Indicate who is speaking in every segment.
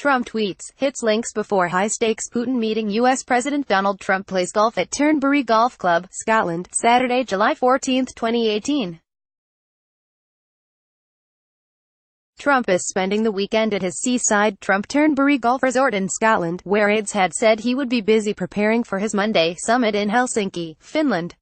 Speaker 1: Trump tweets, hits links before high-stakes Putin meeting. U.S. President Donald Trump plays golf at Turnberry Golf Club, Scotland, Saturday, July 14, 2018. Trump is spending the weekend at his seaside Trump Turnberry Golf Resort in Scotland, where aides had said he would be busy preparing for his Monday summit in Helsinki, Finland.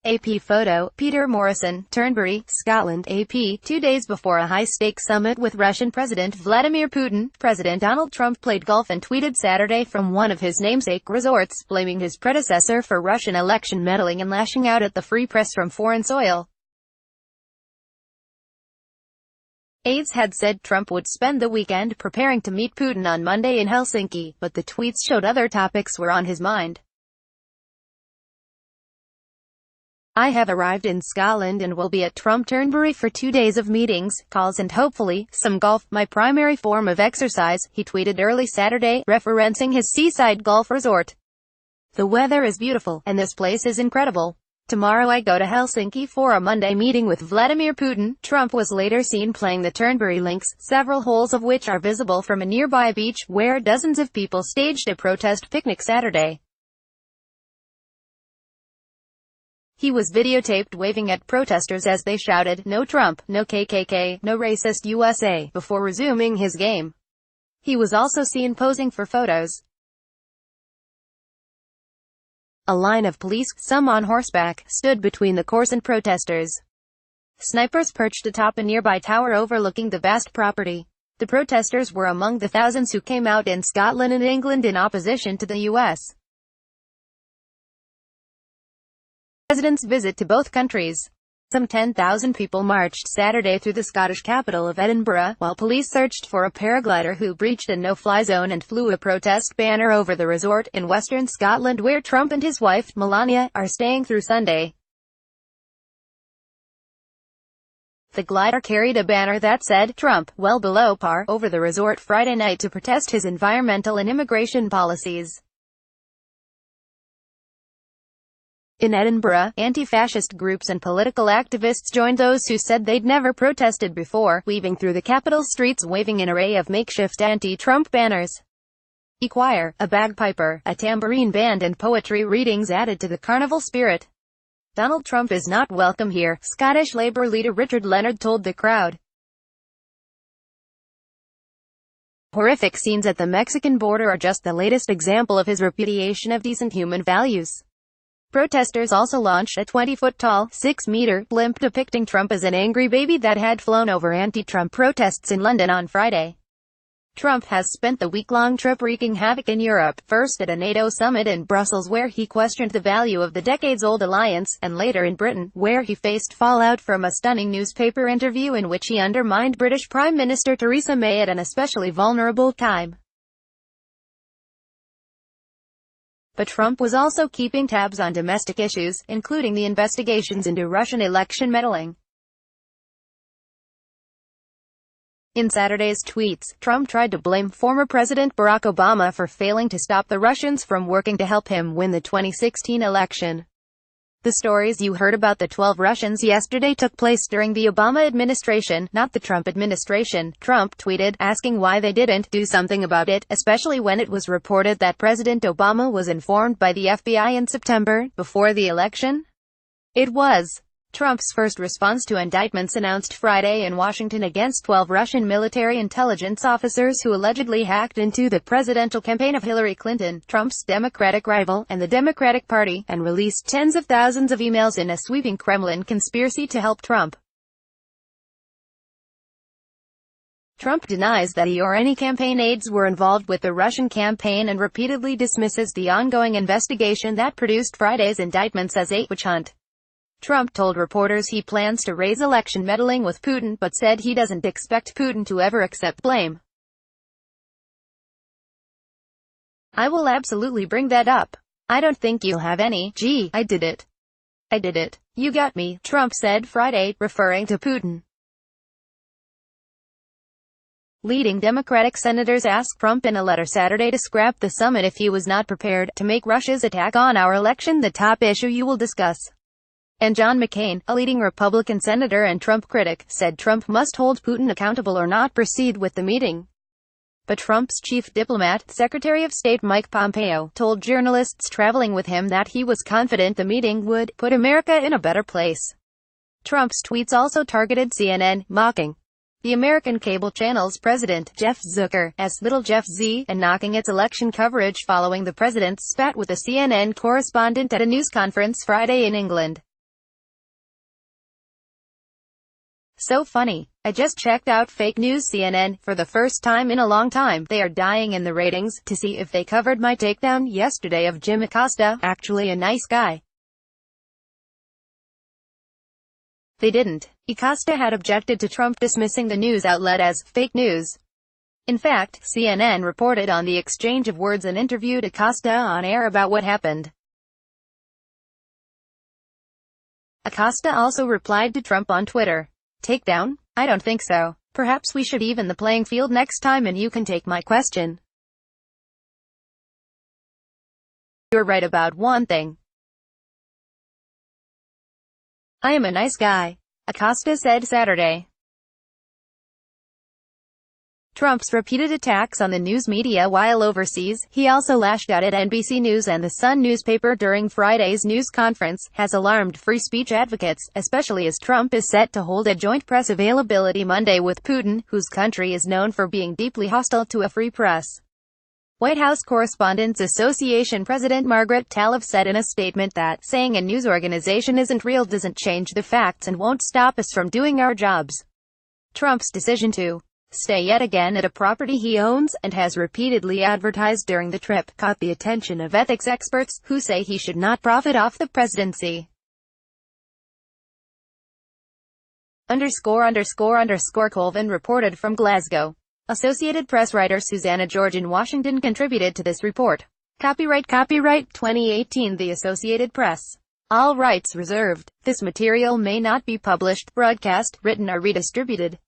Speaker 1: AP photo, Peter Morrison, Turnberry, Scotland. AP, 2 days before a high-stakes summit with Russian President Vladimir Putin, President Donald Trump played golf and tweeted Saturday from one of his namesake resorts, blaming his predecessor for Russian election meddling and lashing out at the free press from foreign soil. Aides had said Trump would spend the weekend preparing to meet Putin on Monday in Helsinki, but the tweets showed other topics were on his mind. I have arrived in Scotland and will be at Trump Turnberry for 2 days of meetings, calls and hopefully, some golf, my primary form of exercise, he tweeted early Saturday, referencing his seaside golf resort. The weather is beautiful, and this place is incredible. Tomorrow I go to Helsinki for a Monday meeting with Vladimir Putin. Trump was later seen playing the Turnberry links, several holes of which are visible from a nearby beach, where dozens of people staged a protest picnic Saturday. He was videotaped waving at protesters as they shouted, "No Trump, no KKK, no racist USA," before resuming his game. He was also seen posing for photos. A line of police, some on horseback, stood between the course and protesters. Snipers perched atop a nearby tower overlooking the vast property. The protesters were among the thousands who came out in Scotland and England in opposition to the U.S. President's visit to both countries. Some 10,000 people marched Saturday through the Scottish capital of Edinburgh, while police searched for a paraglider who breached a no-fly zone and flew a protest banner over the resort in western Scotland where Trump and his wife, Melania, are staying through Sunday. The glider carried a banner that said, "Trump, well below par," over the resort Friday night to protest his environmental and immigration policies. In Edinburgh, anti-fascist groups and political activists joined those who said they'd never protested before, weaving through the capital streets waving an array of makeshift anti-Trump banners. A choir, a bagpiper, a tambourine band and poetry readings added to the carnival spirit. Donald Trump is not welcome here, Scottish Labour leader Richard Leonard told the crowd. Horrific scenes at the Mexican border are just the latest example of his repudiation of decent human values. Protesters also launched a 20-foot-tall, 6-meter blimp depicting Trump as an angry baby that had flown over anti-Trump protests in London on Friday. Trump has spent the week-long trip wreaking havoc in Europe, first at a NATO summit in Brussels where he questioned the value of the decades-old alliance, and later in Britain, where he faced fallout from a stunning newspaper interview in which he undermined British Prime Minister Theresa May at an especially vulnerable time. But Trump was also keeping tabs on domestic issues, including the investigations into Russian election meddling. In Saturday's tweets, Trump tried to blame former President Barack Obama for failing to stop the Russians from working to help him win the 2016 election. The stories you heard about the 12 Russians yesterday took place during the Obama administration, not the Trump administration, Trump tweeted, asking why they didn't do something about it, especially when it was reported that President Obama was informed by the FBI in September, before the election. It was Trump's first response to indictments announced Friday in Washington against 12 Russian military intelligence officers who allegedly hacked into the presidential campaign of Hillary Clinton, Trump's Democratic rival, and the Democratic Party, and released tens of thousands of emails in a sweeping Kremlin conspiracy to help Trump. Trump denies that he or any campaign aides were involved with the Russian campaign and repeatedly dismisses the ongoing investigation that produced Friday's indictments as a witch hunt. Trump told reporters he plans to raise election meddling with Putin, but said he doesn't expect Putin to ever accept blame. "I will absolutely bring that up. I don't think you'll have any. Gee, I did it. I did it. You got me," Trump said Friday, referring to Putin. Leading Democratic senators asked Trump in a letter Saturday to scrap the summit if he was not prepared to make Russia's attack on our election the top issue you will discuss. And John McCain, a leading Republican senator and Trump critic, said Trump must hold Putin accountable or not proceed with the meeting. But Trump's chief diplomat, Secretary of State Mike Pompeo, told journalists traveling with him that he was confident the meeting would put America in a better place. Trump's tweets also targeted CNN, mocking the American cable channel's president, Jeff Zucker, as Little Jeff Z, and knocking its election coverage following the president's spat with a CNN correspondent at a news conference Friday in England. So funny. I just checked out fake news CNN for the first time in a long time. They are dying in the ratings, to see if they covered my takedown yesterday of Jim Acosta, actually a nice guy. They didn't. Acosta had objected to Trump dismissing the news outlet as fake news. In fact, CNN reported on the exchange of words and interviewed Acosta on air about what happened. Acosta also replied to Trump on Twitter. Takedown? I don't think so. Perhaps we should even the playing field next time and you can take my question. You're right about one thing. I am a nice guy, Acosta said Saturday. Trump's repeated attacks on the news media while overseas, he also lashed out at NBC News and the Sun newspaper during Friday's news conference, has alarmed free speech advocates, especially as Trump is set to hold a joint press availability Monday with Putin, whose country is known for being deeply hostile to a free press. White House Correspondents Association President Margaret Talev said in a statement that saying a news organization isn't real doesn't change the facts and won't stop us from doing our jobs. Trump's decision to stay yet again at a property he owns, and has repeatedly advertised during the trip, caught the attention of ethics experts, who say he should not profit off the presidency. Colvin reported from Glasgow. Associated Press writer Susanna George in Washington contributed to this report. Copyright 2018 The Associated Press. All rights reserved. This material may not be published, broadcast, written or redistributed.